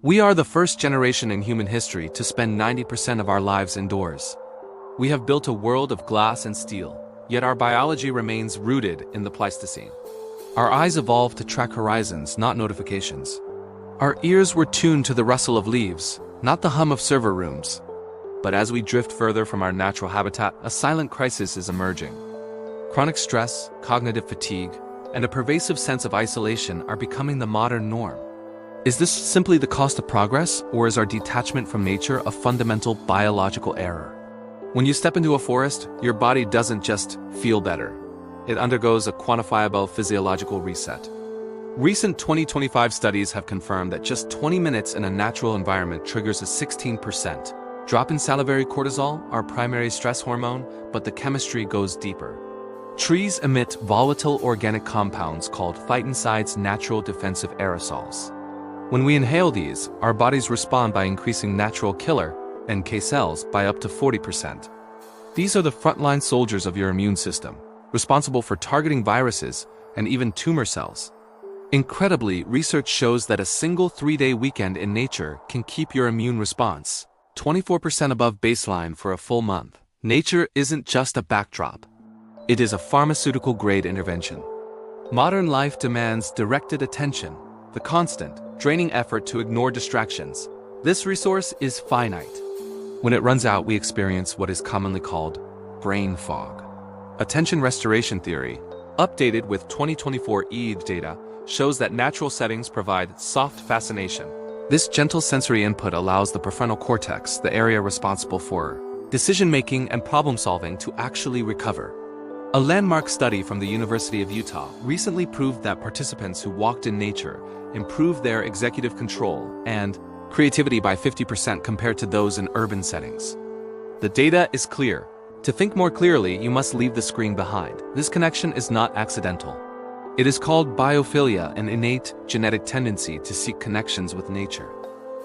We are the first generation in human history to spend 90% of our lives indoors. We have built a world of glass and steel, yet our biology remains rooted in the Pleistocene. Our eyes evolved to track horizons, not notifications. Our ears were tuned to the rustle of leaves, not the hum of server rooms. But as we drift further from our natural habitat, a silent crisis is emerging. Chronic stress, cognitive fatigue, and a pervasive sense of isolation are becoming the modern norm. Is this simply the cost of progress, or is our detachment from nature a fundamental biological error? When you step into a forest, your body doesn't just feel better. It undergoes a quantifiable physiological reset. Recent 2025 studies have confirmed that just 20 minutes in a natural environment triggers a 16% drop in salivary cortisol, our primary stress hormone, but the chemistry goes deeper. Trees emit volatile organic compounds called phytoncides, natural defensive aerosols. When we inhale these, our bodies respond by increasing natural killer, NK cells, by up to 40%. These are the frontline soldiers of your immune system, responsible for targeting viruses and even tumor cells. Incredibly, research shows that a single 3-day weekend in nature can keep your immune response 24% above baseline for a full month. Nature isn't just a backdrop. It is a pharmaceutical-grade intervention. Modern life demands directed attention, the constant, draining effort to ignore distractions. This resource is finite. When it runs out, we experience what is commonly called brain fog. Attention restoration theory, updated with 2024 EED data, shows that natural settings provide soft fascination. This gentle sensory input allows the prefrontal cortex, the area responsible for decision-making and problem-solving, to actually recover. A landmark study from the University of Utah recently proved that participants who walked in nature improved their executive control and creativity by 50% compared to those in urban settings. The data is clear. To think more clearly, you must leave the screen behind. This connection is not accidental. It is called biophilia, an innate genetic tendency to seek connections with nature.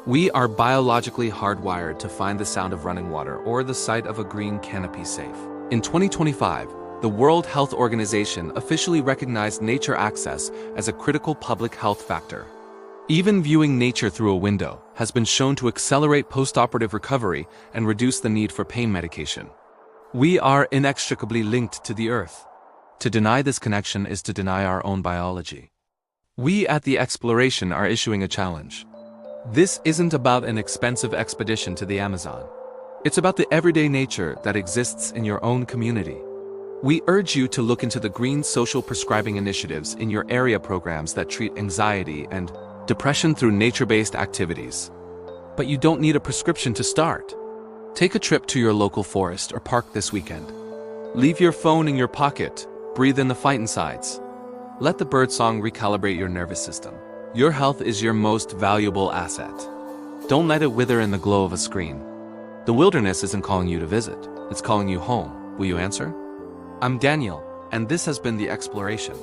We are biologically hardwired to find the sound of running water or the sight of a green canopy safe. In 2025, the World Health Organization officially recognized nature access as a critical public health factor. Even viewing nature through a window has been shown to accelerate post-operative recovery and reduce the need for pain medication. We are inextricably linked to the earth. To deny this connection is to deny our own biology. We at The Exploration are issuing a challenge. This isn't about an expensive expedition to the Amazon. It's about the everyday nature that exists in your own community. We urge you to look into the green social prescribing initiatives in your area, programs that treat anxiety and depression through nature-based activities. But you don't need a prescription to start. Take a trip to your local forest or park this weekend. Leave your phone in your pocket. Breathe in the phytoncides. Let the birdsong recalibrate your nervous system. Your health is your most valuable asset. Don't let it wither in the glow of a screen. The wilderness isn't calling you to visit. It's calling you home. Will you answer? I'm Daniel, and this has been The Exploration.